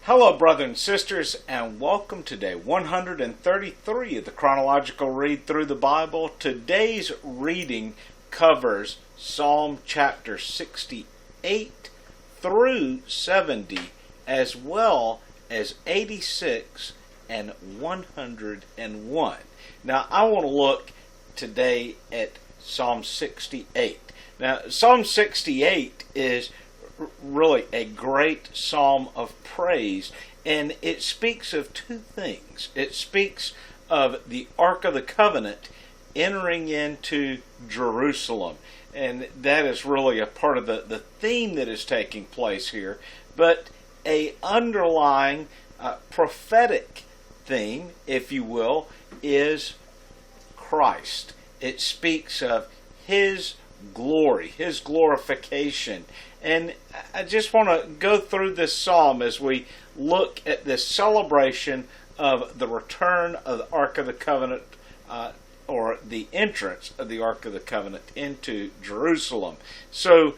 Hello, brothers and sisters, and welcome to day 133 of the Chronological Read Through the Bible. Today's reading covers Psalm chapter 68 through 70, as well as 86 and 101. Now, I want to look today at Psalm 68. Now, Psalm 68 is really a great psalm of praise, and it speaks of two things. It speaks of the Ark of the Covenant entering into Jerusalem, and that is really a part of the theme that is taking place here, but a underlying prophetic theme, if you will, is Christ. It speaks of His glory, His glorification. And I just want to go through this psalm as we look at this celebration of the return of the Ark of the Covenant, or the entrance of the Ark of the Covenant into Jerusalem. So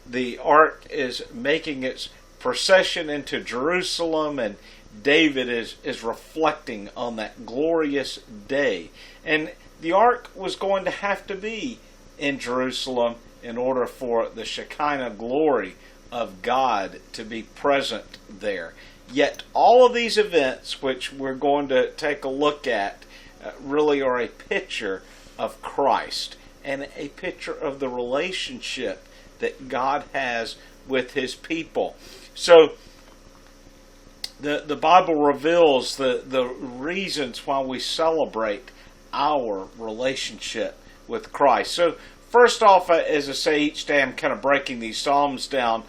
the Ark is making its procession into Jerusalem, and David is reflecting on that glorious day. And the Ark was going to have to be in Jerusalem in order for the Shekinah glory of God to be present there. Yet all of these events, which we're going to take a look at, really are a picture of Christ and a picture of the relationship that God has with His people. So the Bible reveals the reasons why we celebrate our relationship with Christ. So first off, as I say each day, I'm kind of breaking these Psalms down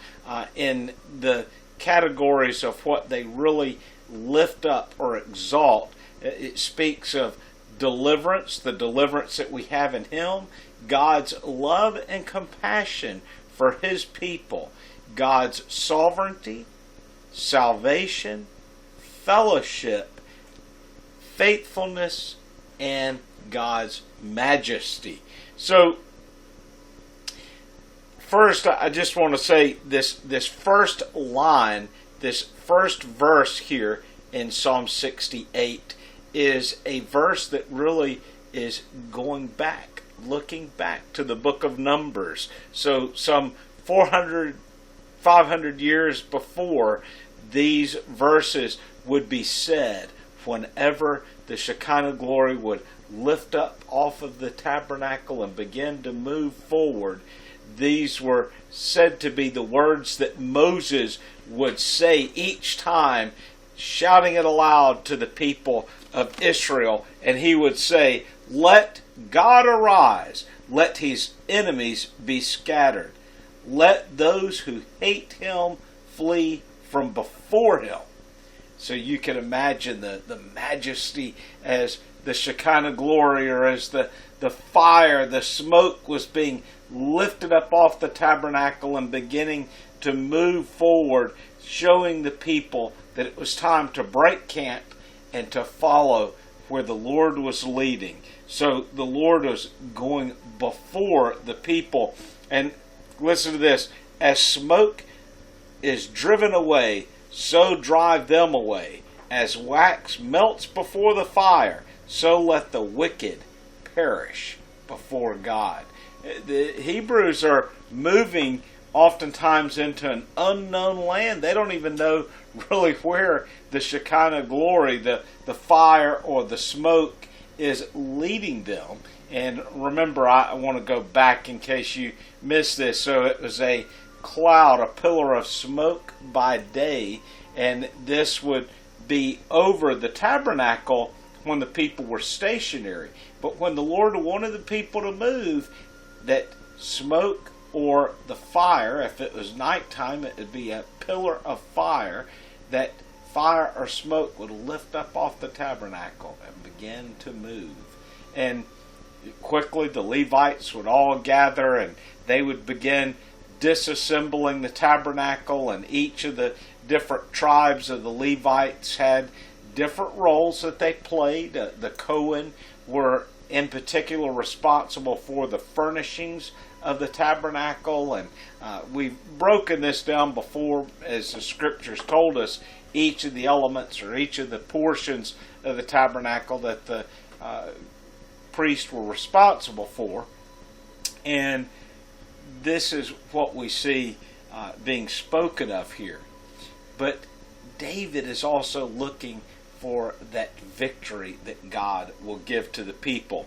in the categories of what they really lift up or exalt. It speaks of deliverance, the deliverance that we have in Him, God's love and compassion for His people, God's sovereignty, salvation, fellowship, faithfulness, and God's majesty. So, first, I just want to say this first line, this first verse here in Psalm 68 is a verse that really is going back, looking back to the book of Numbers. So some 500 years before, these verses would be said whenever the Shekinah glory would lift up off of the tabernacle and begin to move forward. These were said to be the words that Moses would say each time, shouting it aloud to the people of Israel. And he would say, "Let God arise, let His enemies be scattered. Let those who hate Him flee from before Him." So you can imagine the majesty as the Shekinah glory, or as the fire, the smoke was being lifted up off the tabernacle and beginning to move forward, showing the people that it was time to break camp and to follow where the Lord was leading. So the Lord was going before the people. And listen to this: as smoke is driven away, so drive them away. As wax melts before the fire, so let the wicked perish before God. The Hebrews are moving oftentimes into an unknown land. They don't even know really where the Shekinah glory, the fire or the smoke, is leading them. And remember, I want to go back in case you missed this. So it was a cloud, a pillar of smoke by day, and this would be over the tabernacle when the people were stationary. But when the Lord wanted the people to move, that smoke or the fire, if it was nighttime, it would be a pillar of fire. That fire or smoke would lift up off the tabernacle and begin to move. And quickly the Levites would all gather, and they would begin disassembling the tabernacle, and each of the different tribes of the Levites had different roles that they played. The Cohen were in particular responsible for the furnishings of the tabernacle, and we've broken this down before, as the scriptures told us, each of the elements or each of the portions of the tabernacle that the priests were responsible for. And this is what we see being spoken of here. But David is also looking for that victory that God will give to the people.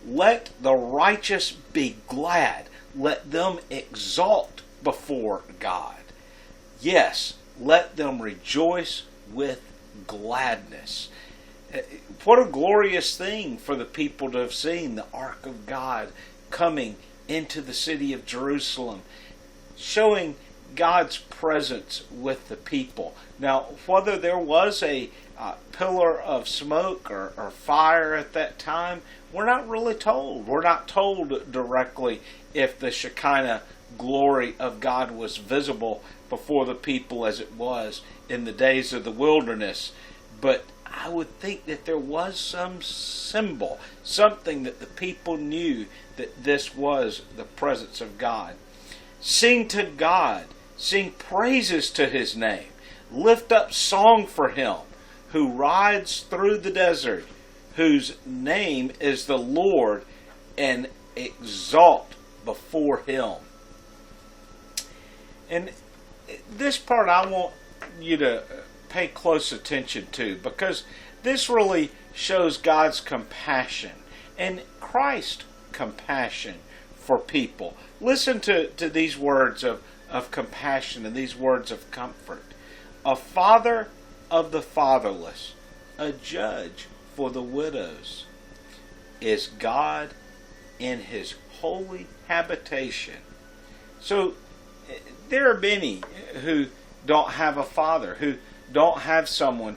Let the righteous be glad. Let them exult before God. Yes, let them rejoice with gladness. What a glorious thing for the people to have seen the Ark of God coming into the city of Jerusalem, showing God's presence with the people. Now, whether there was a pillar of smoke or fire at that time, we're not really told. We're not told directly if the Shekinah glory of God was visible before the people as it was in the days of the wilderness. But I would think that there was some symbol, something that the people knew that this was the presence of God. Sing to God. Sing praises to His name. Lift up song for Him who rides through the desert, whose name is the Lord, and exalt before Him. And this part I want you to pay close attention to, because this really shows God's compassion and Christ's compassion for people. Listen to these words of compassion and these words of comfort. A father of the fatherless, a judge for the widows, is God in His holy habitation. So there are many who don't have a father, who don't have someone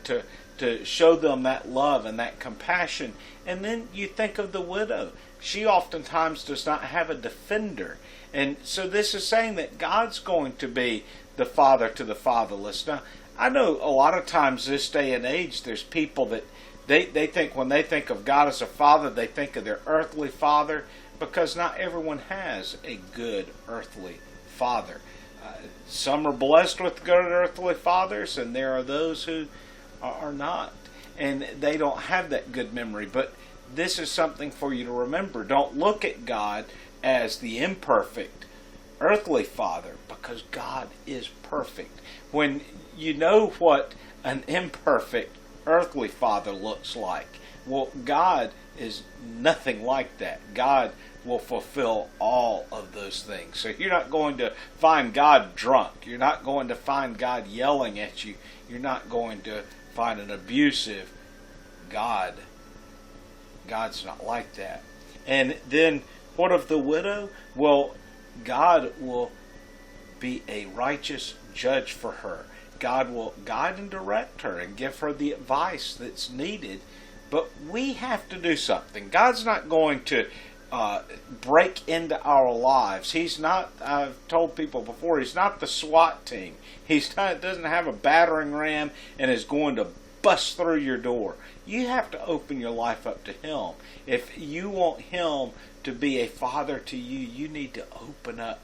to show them that love and that compassion. And then you think of the widow. She oftentimes does not have a defender. And so this is saying that God's going to be the father to the fatherless. Now, I know a lot of times this day and age, there's people that they think when they think of God as a father, they think of their earthly father, because not everyone has a good earthly father. Some are blessed with good earthly fathers, and there are those who are not, and they don't have that good memory. But this is something for you to remember. Don't look at God as the imperfect earthly father, because God is perfect. When you know what an imperfect earthly father looks like, well, God is nothing like that. God will fulfill all of those things. So you're not going to find God drunk. You're not going to find God yelling at you. You're not going to find an abusive God. God's not like that. And then what of the widow? Well, God will be a righteous judge for her. God will guide and direct her and give her the advice that's needed. But we have to do something. God's not going to break into our lives. He's not, I've told people before, He's not the SWAT team. Doesn't have a battering ram and is going to bust through your door. You have to open your life up to Him. If you want Him to be a father to you, you need to open up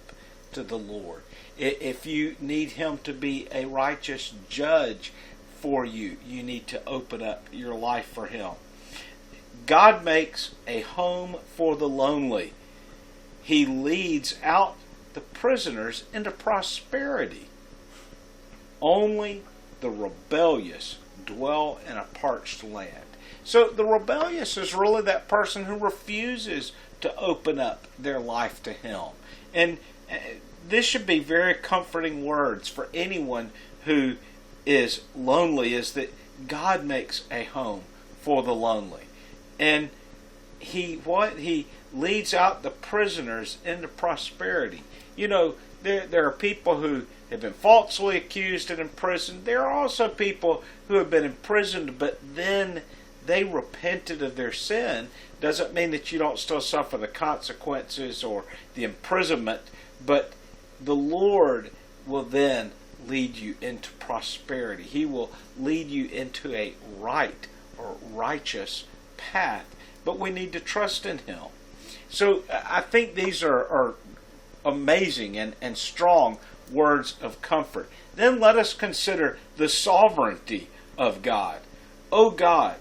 to the Lord. If you need Him to be a righteous judge for you, you need to open up your life for Him. God makes a home for the lonely. He leads out the prisoners into prosperity. Only the rebellious dwell in a parched land. So the rebellious is really that person who refuses to open up their life to Him. And this should be very comforting words for anyone who is lonely, is that God makes a home for the lonely. And He leads out the prisoners into prosperity. You know, there are people who have been falsely accused and imprisoned. There are also people who have been imprisoned, but then they repented of their sin. Doesn't mean that you don't still suffer the consequences or the imprisonment, but the Lord will then lead you into prosperity. He will lead you into a right or righteous path, but we need to trust in Him. So I think these are amazing and strong words of comfort. then let us consider the sovereignty of God. O God,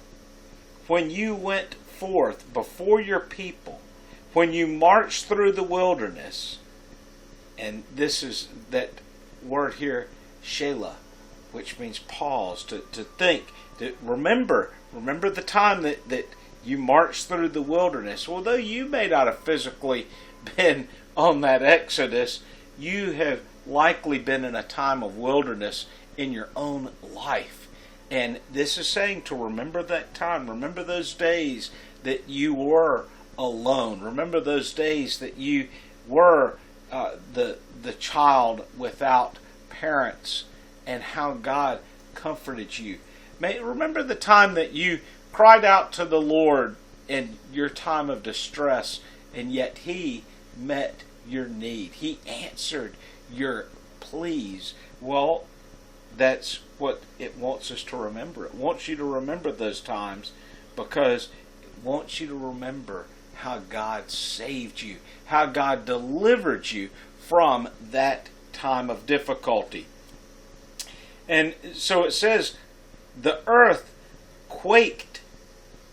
when you went forth before your people, when you marched through the wilderness, and this is that word here, Shelah, which means pause, to think, to remember the time that you marched through the wilderness. Although you may not have physically been on that Exodus, you have likely been in a time of wilderness in your own life. And this is saying to remember that time. Remember those days that you were alone. Remember those days that you were the child without parents, and how God comforted you. Remember the time that you cried out to the Lord in your time of distress, and yet He met your need. He answered your pleas. Well, that's what it wants us to remember. It wants you to remember those times because it wants you to remember how God saved you, how God delivered you from that time of difficulty. And so it says, the earth quaked,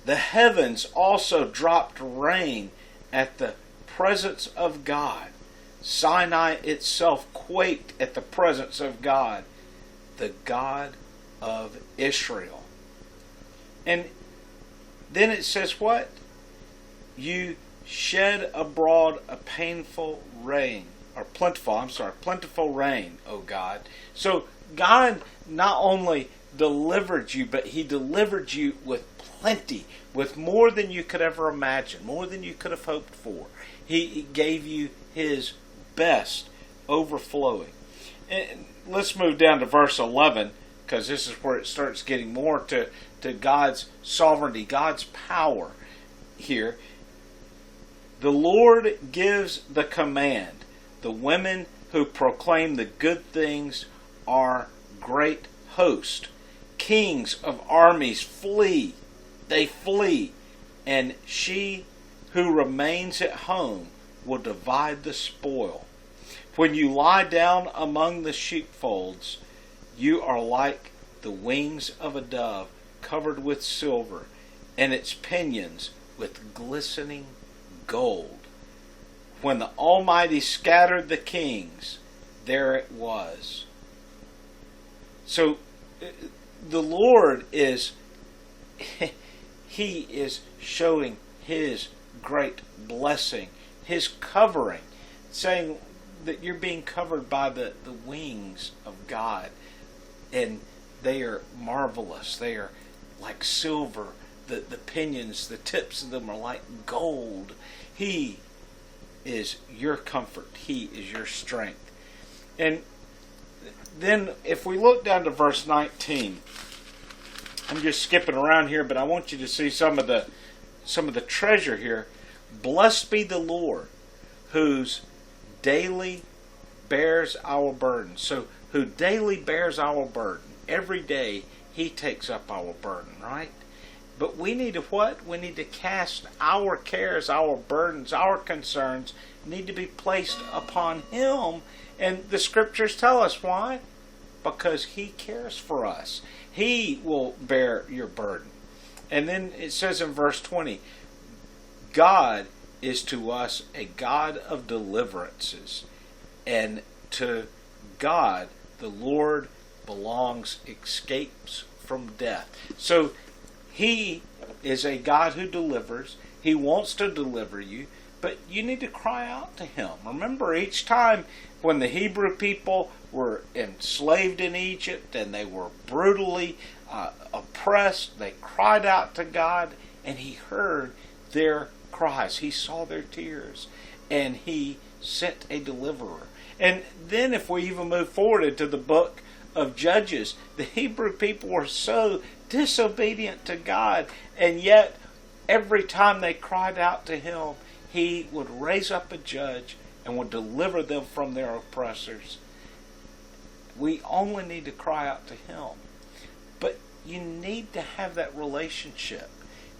the heavens also dropped rain at the presence of God. Sinai itself quaked at the presence of God, the God of Israel. And then it says what? You shed abroad a plentiful rain, O God. So God not only delivered you, but He delivered you with plenty, with more than you could ever imagine, more than you could have hoped for. He gave you His best, overflowing. And let's move down to verse 11, because this is where it starts getting more to God's sovereignty, God's power here. The Lord gives the command. The women who proclaim the good things are great host. Kings of armies flee. They flee. And she who remains at home will divide the spoil. When you lie down among the sheepfolds, you are like the wings of a dove covered with silver, and its pinions with glistening gold. When the Almighty scattered the kings, there it was. So the Lord is, He is showing His great blessing, His covering, saying that you're being covered by the wings of God. And they are marvelous. They are like silver. The pinions, the tips of them are like gold. He is your comfort. He is your strength. And then if we look down to verse 19, I'm just skipping around here, but I want you to see some of the treasure here. Blessed be the Lord, whose daily bears our burden. So who daily bears our burden. Every day He takes up our burden, right? But we need to what? We need to cast our cares, our burdens, our concerns need to be placed upon Him. And the scriptures tell us why? Because He cares for us. He will bear your burden. And then it says in verse 20, God is to us a God of deliverances. And to God, the Lord belongs escapes from death. So He is a God who delivers. He wants to deliver you, but you need to cry out to Him. Remember, each time when the Hebrew people were enslaved in Egypt and they were brutally oppressed, they cried out to God, and He heard their cries. He saw their tears, and He sent a deliverer. And then if we even move forward into the book of Judges, the Hebrew people were so disobedient to God, and yet every time they cried out to Him, He would raise up a judge and would deliver them from their oppressors. We only need to cry out to Him. But you need to have that relationship.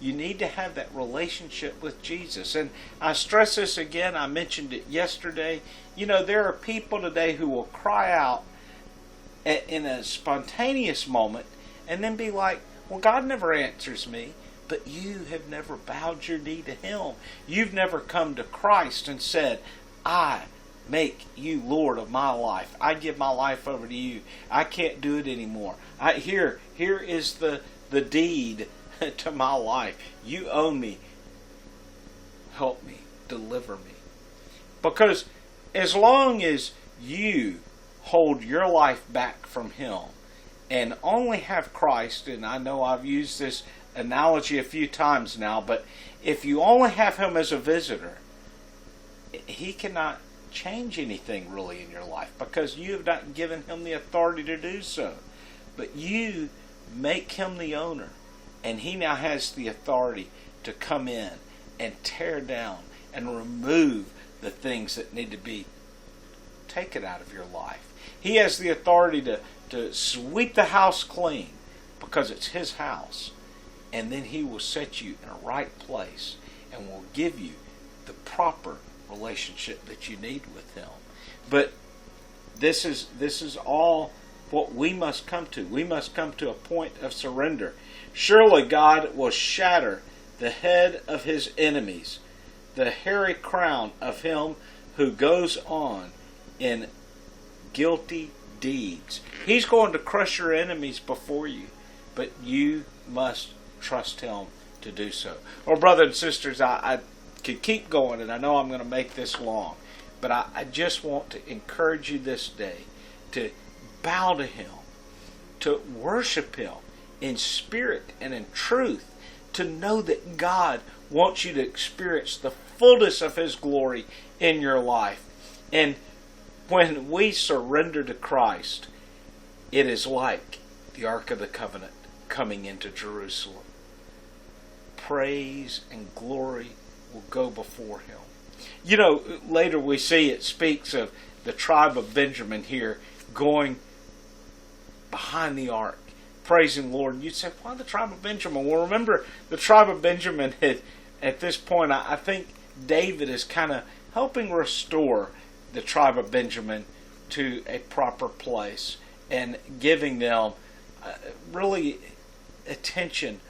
You need to have that relationship with Jesus. And I stress this again. I mentioned it yesterday. You know, there are people today who will cry out in a spontaneous moment and then be like, well, God never answers me. But you have never bowed your knee to Him. You've never come to Christ and said, I make you Lord of my life. I give my life over to you. I can't do it anymore. Here is the deed to my life. You own me. Help me. Deliver me. Because as long as you hold your life back from Him and only have Christ, and I know I've used this analogy a few times now, but if you only have Him as a visitor, He cannot change anything really in your life because you have not given Him the authority to do so. But you make Him the owner, and He now has the authority to come in and tear down and remove the things that need to be taken out of your life. He has the authority to sweep the house clean because it's His house. And then He will set you in a right place and will give you the proper relationship that you need with Him. But this is all what we must come to. We must come to a point of surrender. Surely God will shatter the head of His enemies, the hairy crown of him who goes on in guilty deeds. He's going to crush your enemies before you, but you must trust Him to do so. Well, brothers and sisters, I could keep going, and I know I'm going to make this long, but I just want to encourage you this day to bow to Him, to worship Him in spirit and in truth, to know that God wants you to experience the fullness of His glory in your life. And when we surrender to Christ, it is like the Ark of the Covenant coming into Jerusalem. Praise and glory will go before Him. You know, later we see it speaks of the tribe of Benjamin here going behind the ark, praising the Lord. And you'd say, why the tribe of Benjamin? Well, remember, the tribe of Benjamin had, at this point, I think David is kind of helping restore the tribe of Benjamin to a proper place and giving them really attention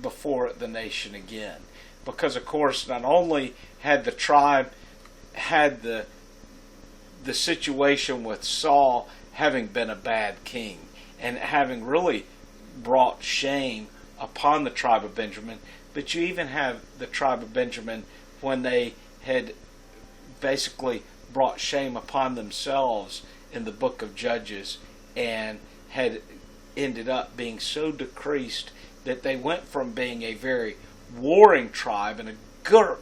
before the nation again. Because, of course, not only had the tribe had the situation with Saul having been a bad king and having really brought shame upon the tribe of Benjamin, but you even have the tribe of Benjamin when they had basically brought shame upon themselves in the book of Judges and had ended up being so decreased that they went from being a very warring tribe and a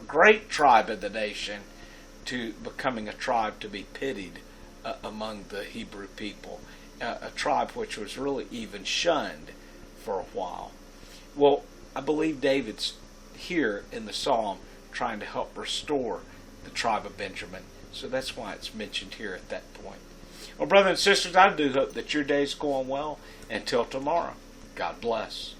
great tribe of the nation to becoming a tribe to be pitied among the Hebrew people, a tribe which was really even shunned for a while. Well, I believe David's here in the psalm trying to help restore the tribe of Benjamin, so that's why it's mentioned here at that point. Well, brothers and sisters, I do hope that your day's going well. Until tomorrow, God bless.